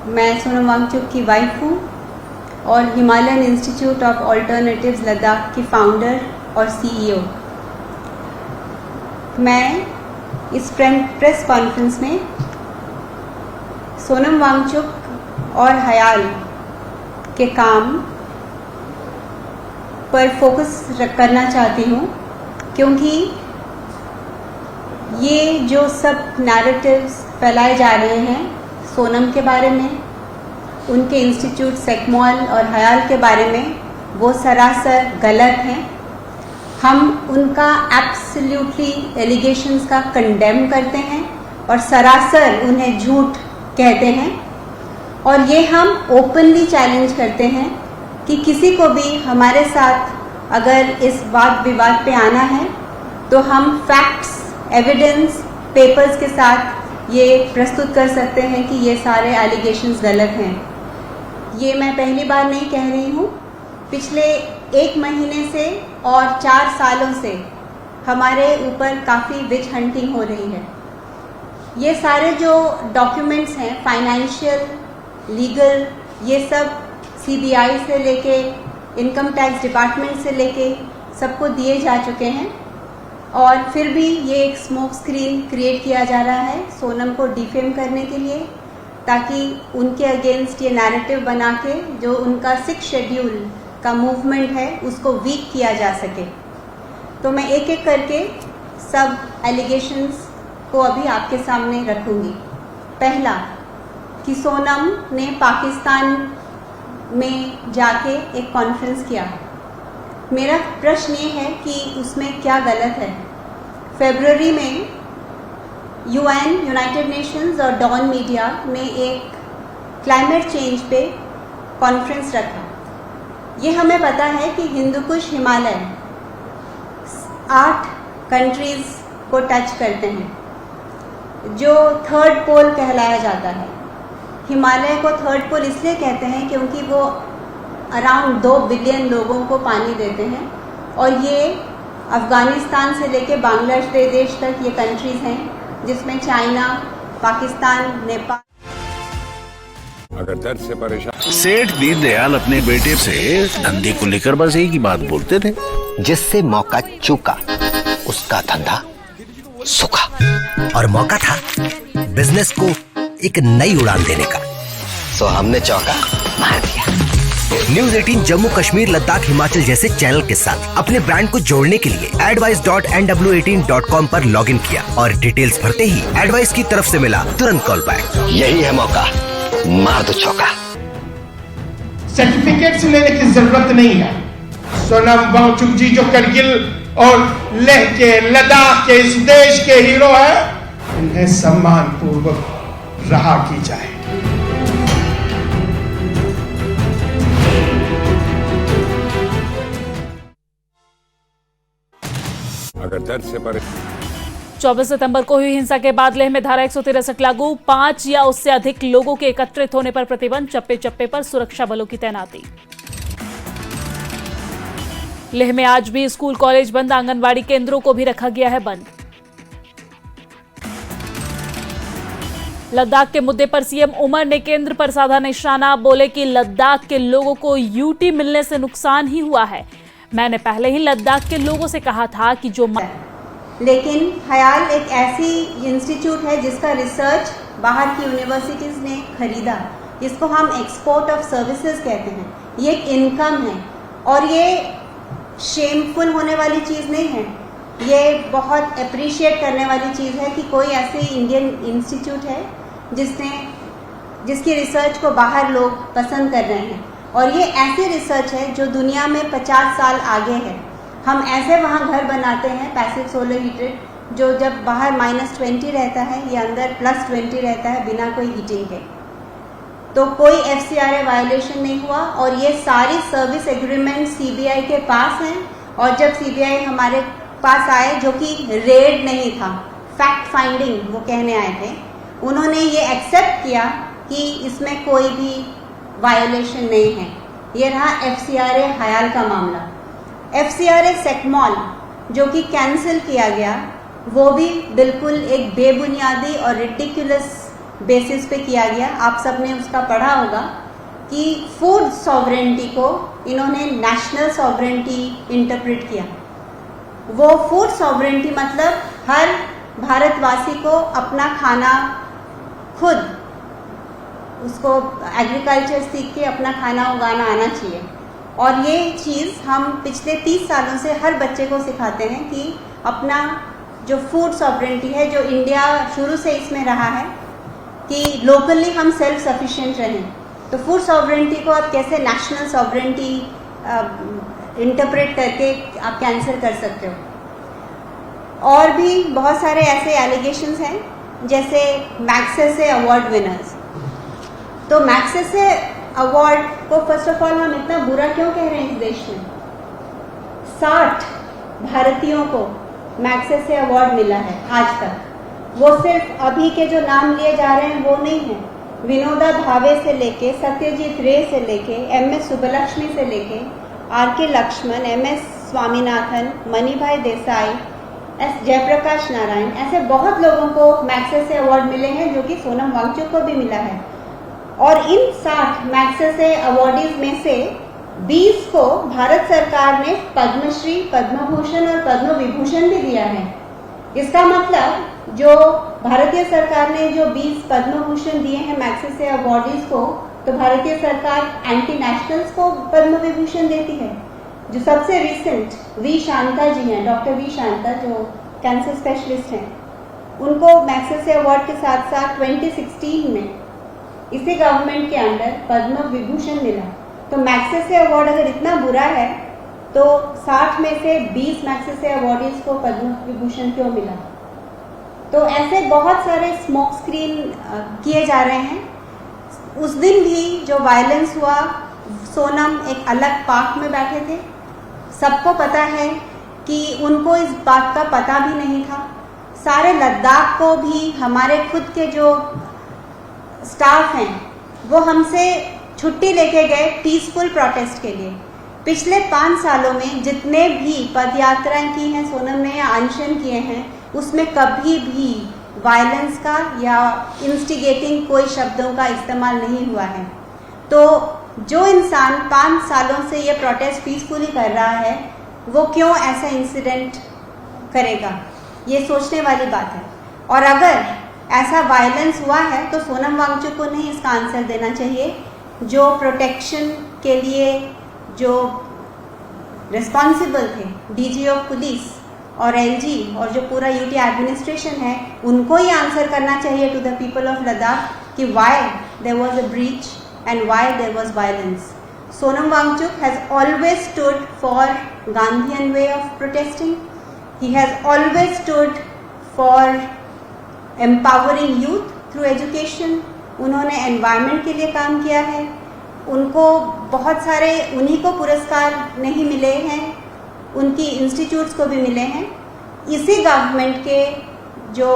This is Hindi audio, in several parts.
मैं सोनम वांगचुक की वाइफ हूँ और Himalayan institute of alternatives Ladakh की फाउंडर और सीईओ। मैं इस प्रेस कॉन्फ्रेंस में सोनम वांगचुक और हयाल के काम पर फोकस करना चाहती हूँ, क्योंकि ये जो सब नैरेटिव्स फैलाए जा रहे हैं सोनम के बारे में, उनके इंस्टीट्यूट सेकमॉल और हयाल के बारे में, वो सरासर गलत हैं। हम उनका एब्सोल्युटली एलिगेशंस का कंडेम करते हैं और सरासर उन्हें झूठ कहते हैं, और ये हम ओपनली चैलेंज करते हैं कि किसी को भी हमारे साथ अगर इस वाद विवाद पे आना है तो हम फैक्ट्स, एविडेंस, पेपर्स के साथ ये प्रस्तुत कर सकते हैं कि ये सारे एलिगेशंस गलत हैं। ये मैं पहली बार नहीं कह रही हूँ। पिछले 1 महीने से और 4 सालों से हमारे ऊपर काफ़ी विच हंटिंग हो रही है। ये सारे जो डॉक्यूमेंट्स हैं, फाइनेंशियल, लीगल, ये सब सीबीआई से लेके, इनकम टैक्स डिपार्टमेंट से लेके सबको दिए जा चुके हैं, और फिर भी ये एक स्मोक स्क्रीन क्रिएट किया जा रहा है सोनम को डिफेम करने के लिए, ताकि उनके अगेंस्ट ये नैरेटिव बना के जो उनका 6 शेड्यूल का मूवमेंट है उसको वीक किया जा सके। तो मैं एक एक करके सब एलिगेशंस को अभी आपके सामने रखूंगी। पहला, कि सोनम ने पाकिस्तान में जाके एक कॉन्फ्रेंस किया। मेरा प्रश्न ये है कि उसमें क्या गलत है। फरवरी में यूएन, यूनाइटेड नेशंस और डॉन मीडिया ने एक क्लाइमेट चेंज पे कॉन्फ्रेंस रखा। ये हमें पता है कि हिंदू कुश हिमालय 8 कंट्रीज को टच करते हैं, जो 3rd पोल कहलाया जाता है। हिमालय को 3rd पोल इसलिए कहते हैं क्योंकि वो अराउंड 2 बिलियन लोगों को पानी देते हैं, और ये अफ़गानिस्तान से लेके बांग्लादेश तक ये कंट्रीज़ हैं, जिसमें चाइना, पाकिस्तान, नेपाल। अगर दर्द से परेशान सेठ दीनदयाल अपने बेटे से धंधे को लेकर बस एक ही बात बोलते थे, जिससे मौका चूका उसका धंधा सूखा, और मौका था बिजनेस को एक नई उड़ान देने का। सो हमने चौका मार दिया। न्यूज़ 18 जम्मू कश्मीर, लद्दाख, हिमाचल जैसे चैनल के साथ अपने ब्रांड को जोड़ने के लिए advice.nw18.com पर लॉगिन किया, और डिटेल्स भरते ही एडवाइस की तरफ से मिला तुरंत कॉल बैक। यही है मौका, मार दो चौका। सर्टिफिकेट्स लेने की जरूरत नहीं है। सोनम वांगचुक जी जो करगिल और लेह के, लद्दाख के, इस देश के हीरो है, इन्हें सम्मान पूर्वक रहा की जाए। अगर दर्द से परेशान 24 सितंबर को हुई हिंसा के बाद लेह में धारा 163 लागू, 5 या उससे अधिक लोगों के एकत्रित होने पर प्रतिबंध, चप्पे चप्पे पर सुरक्षा बलों की तैनाती। लेह में आज भी स्कूल कॉलेज बंद, आंगनबाड़ी केंद्रों को भी रखा गया है बंद। लद्दाख के मुद्दे पर सीएम उमर ने केंद्र पर साधा निशाना, बोले कि लद्दाख के लोगों को यूटी मिलने से नुकसान ही हुआ है। मैंने पहले ही लद्दाख के लोगों से कहा था कि जो लेकिन हयाल एक ऐसी इंस्टीट्यूट है जिसका रिसर्च बाहर की यूनिवर्सिटीज़ ने खरीदा। इसको हम एक्सपोर्ट ऑफ सर्विसेज कहते हैं। ये एक इनकम है, और ये शेमफुल होने वाली चीज़ नहीं है। ये बहुत अप्रिशिएट करने वाली चीज़ है कि कोई ऐसे इंडियन इंस्टीट्यूट है जिसकी रिसर्च को बाहर लोग पसंद कर रहे हैं, और ये ऐसी रिसर्च है जो दुनिया में 50 साल आगे है। हम ऐसे वहाँ घर बनाते हैं पैसिव सोलर हीटेड, जो जब बाहर -20 रहता है, ये अंदर +20 रहता है बिना कोई हीटिंग के। तो कोई FCRA वायलेशन नहीं हुआ, और ये सारी सर्विस एग्रीमेंट सीबीआई के पास हैं। और जब सीबीआई हमारे पास आए, जो कि रेड नहीं था, फैक्ट फाइंडिंग वो कहने आए थे, उन्होंने ये एक्सेप्ट किया कि इसमें कोई भी वायलेशन नहीं है। ये रहा FCRA हयाल का मामला। FCRA सेकमॉल जो कि कैंसिल किया गया, वो भी बिल्कुल एक बेबुनियादी और रिडिकुलस बेसिस पे किया गया। आप सबने उसका पढ़ा होगा कि फूड सॉवरेंटी को इन्होंने नेशनल सॉवरेंटी इंटरप्रेट किया। वो फूड सॉवरेंटी मतलब हर भारतवासी को अपना खाना खुद, उसको एग्रीकल्चर सीख के अपना खाना उगाना आना चाहिए। और ये चीज़ हम पिछले 30 सालों से हर बच्चे को सिखाते हैं कि अपना जो फूड सॉवरेंटी है, जो इंडिया शुरू से इसमें रहा है कि लोकली हम सेल्फ सफिशिएंट रहें, तो फूड सॉवरेंटी को आप कैसे नेशनल सॉवरेंटी इंटरप्रेट करके आप कैंसिल कर सकते हो। और भी बहुत सारे ऐसे एलिगेशंस हैं, जैसे मैग्सेसे अवार्ड विनर्स। तो मैग्सेसे अवार्ड को फर्स्ट ऑफ ऑल हम इतना बुरा क्यों कह रहे हैं इस देश में? 60 भारतीयों को मैग्सेसे अवार्ड मिला है आज तक। वो सिर्फ अभी के जो नाम लिए जा रहे हैं वो नहीं है, विनोदा भावे से लेके, सत्यजीत रे से लेके, MS सुब्बलक्ष्मी से लेके, RK Lakshman, MS Swaminathan, Manibhai Desai, S Jayaprakash Narayan, ऐसे बहुत लोगों को मैग्सेसे अवार्ड मिले हैं, जो कि सोनम वांगचुक को भी मिला है। और इन 60 मैग्सेसे अवार्डीज में से 20 को भारत सरकार ने पद्मश्री, पद्मभूषण और पद्म विभूषण भी दिया है। इसका मतलब जो भारतीय सरकार ने जो 20 पद्मभूषण दिए हैं मैग्सेसे अवार्डीज को, तो भारतीय सरकार एंटी नेशनल्स को पद्म विभूषण देती है। जो सबसे रिसेंट वी शांता जी हैं, डॉक्टर वी शांता, जो कैंसर स्पेशलिस्ट हैं, उनको मैग्सेसे अवार्ड के साथ साथ 2016 में इसी गवर्नमेंट के अंडर पद्म विभूषण मिला। तो मैग्सेसे अवार्ड अगर इतना बुरा है तो 60 में से 20 मैग्सेसे अवार्डीज को पद्म विभूषण क्यों मिला? तो ऐसे बहुत सारे स्मोक स्क्रीन किए जा रहे हैं। उस दिन भी जो वायलेंस हुआ, सोनम एक अलग पार्क में बैठे थे, सबको पता है कि उनको इस बात का पता भी नहीं था। सारे लद्दाख को भी हमारे खुद के जो स्टाफ हैं वो हमसे छुट्टी लेके गए पीसफुल प्रोटेस्ट के लिए। पिछले 5 सालों में जितने भी पदयात्राएं की हैं सोनम ने या अनशन किए हैं, उसमें कभी भी वायलेंस का या इंस्टिगेटिंग कोई शब्दों का इस्तेमाल नहीं हुआ है। तो जो इंसान 5 सालों से ये प्रोटेस्ट पीसफुली कर रहा है, वो क्यों ऐसा इंसिडेंट करेगा? ये सोचने वाली बात है। और अगर ऐसा वायलेंस हुआ है तो सोनम वांगचुक को नहीं इसका आंसर देना चाहिए। जो प्रोटेक्शन के लिए जो रिस्पॉन्सिबल थे, DG ऑफ पुलिस और LG और जो पूरा UT एडमिनिस्ट्रेशन है, उनको ही आंसर करना चाहिए to the people of Ladakh कि why there was a breach and why there was violence. Sonam Wangchuk has always stood for Gandhian way of protesting. He has always stood for empowering youth through education. उन्होंने एनवायरनमेंट के लिए काम किया है। उनको बहुत सारे उन्हीं को पुरस्कार नहीं मिले हैं, उनकी इंस्टीट्यूट्स को भी मिले हैं। इसी गवर्नमेंट के जो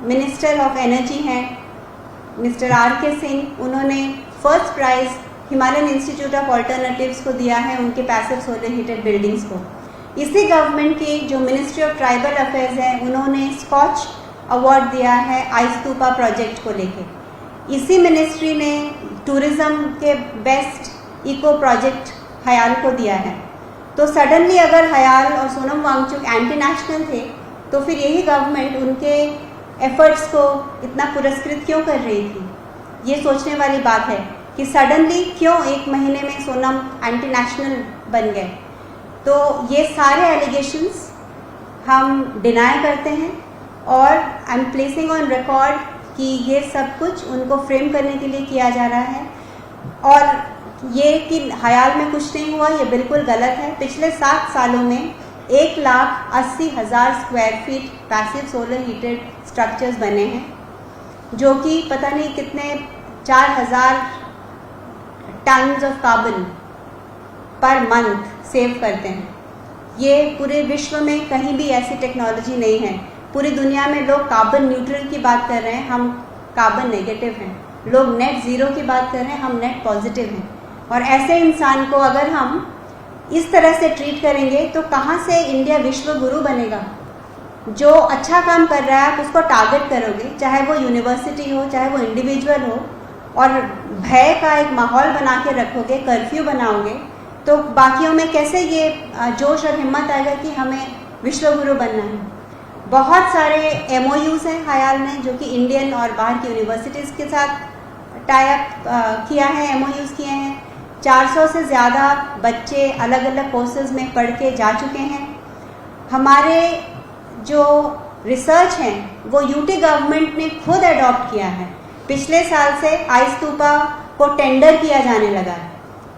मिनिस्टर ऑफ एनर्जी हैं मिस्टर RK सिंह, उन्होंने first prize Himalayan institute of alternatives को दिया है, उनके पैसिव सोलर हीटेड बिल्डिंग्स को। इसी गवर्नमेंट की जो मिनिस्ट्री ऑफ ट्राइबल अफेयर्स है, उन्होंने स्कॉच अवार्ड दिया है आइस्तूपा प्रोजेक्ट को लेके। इसी मिनिस्ट्री ने टूरिज्म के बेस्ट इको प्रोजेक्ट हयाल को दिया है। तो सडनली अगर हयाल और सोनम वांगचुक एंटी नेशनल थे, तो फिर यही गवर्नमेंट उनके एफर्ट्स को इतना पुरस्कृत क्यों कर रही थी? ये सोचने वाली बात है कि सडनली क्यों 1 महीने में सोनम एंटी नेशनल बन गए। तो ये सारे एलिगेशंस हम डिनाई करते हैं और I am placing on record कि ये सब कुछ उनको फ्रेम करने के लिए किया जा रहा है। और ये कि हयाल में कुछ नहीं हुआ, ये बिल्कुल गलत है। पिछले 7 सालों में 1,80,000 square feet passive solar heated structures बने हैं, जो कि पता नहीं कितने 4,000 tons of carbon per month save करते हैं। ये पूरे विश्व में कहीं भी ऐसी टेक्नोलॉजी नहीं है। पूरी दुनिया में लोग कार्बन न्यूट्रल की बात कर रहे हैं, हम कार्बन नेगेटिव हैं। लोग नेट ज़ीरो की बात कर रहे हैं, हम नेट पॉजिटिव हैं। और ऐसे इंसान को अगर हम इस तरह से ट्रीट करेंगे तो कहाँ से इंडिया विश्व गुरु बनेगा? जो अच्छा काम कर रहा है आप उसको टारगेट करोगे, चाहे वो यूनिवर्सिटी हो, चाहे वो इंडिविजुअल हो, और भय का एक माहौल बना के रखोगे, कर्फ्यू बनाओगे, तो बाकियों में कैसे ये जोश और हिम्मत आएगा कि हमें विश्वगुरु बनना है। बहुत सारे MOUs हैं हायाल ने जो कि इंडियन और बाहर की यूनिवर्सिटीज़ के साथ टाई अप किया है, MOUs किए हैं। 400 से ज़्यादा बच्चे अलग अलग कोर्सेज में पढ़ के जा चुके हैं। हमारे जो रिसर्च है वो यूटी गवर्नमेंट ने खुद अडॉप्ट किया है। पिछले साल से आई स्तूपा को टेंडर किया जाने लगा है।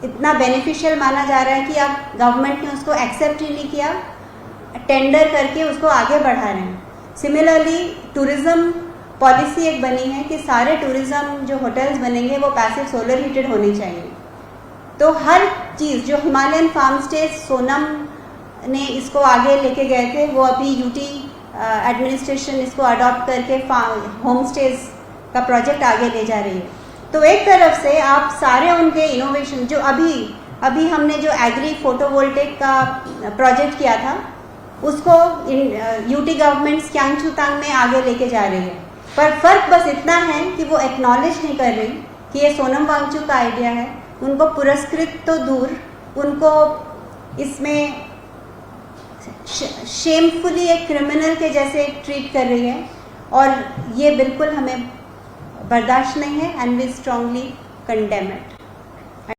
इतना बेनिफिशियल माना जा रहा है कि अब गवर्नमेंट ने उसको एक्सेप्ट ही नहीं किया, टेंडर करके उसको आगे बढ़ा रहे हैं। सिमिलरली टूरिज्म पॉलिसी एक बनी है कि सारे टूरिज्म जो होटल्स बनेंगे वो पैसिव सोलर हीटेड होने चाहिए। तो हर चीज़ जो हिमालयन फार्म स्टे सोनम ने इसको आगे लेके गए थे, वो अभी यूटी एडमिनिस्ट्रेशन इसको अडॉप्ट करके होम स्टेज का प्रोजेक्ट आगे ले जा रही है। तो एक तरफ से आप सारे उनके इनोवेशन जो अभी हमने जो एग्री फोटोवोल्टेक का प्रोजेक्ट किया था उसको यूटी गवर्नमेंट स्यांगचूतांग में आगे लेके जा रही है। पर फर्क बस इतना है कि वो एक्नॉलेज नहीं कर रही कि ये सोनम वांगचुक का आइडिया है। उनको पुरस्कृत तो दूर, उनको इसमें शेमफुली एक क्रिमिनल के जैसे ट्रीट कर रही है, और ये बिल्कुल हमें बर्दाश्त नहीं है and we strongly condemn it.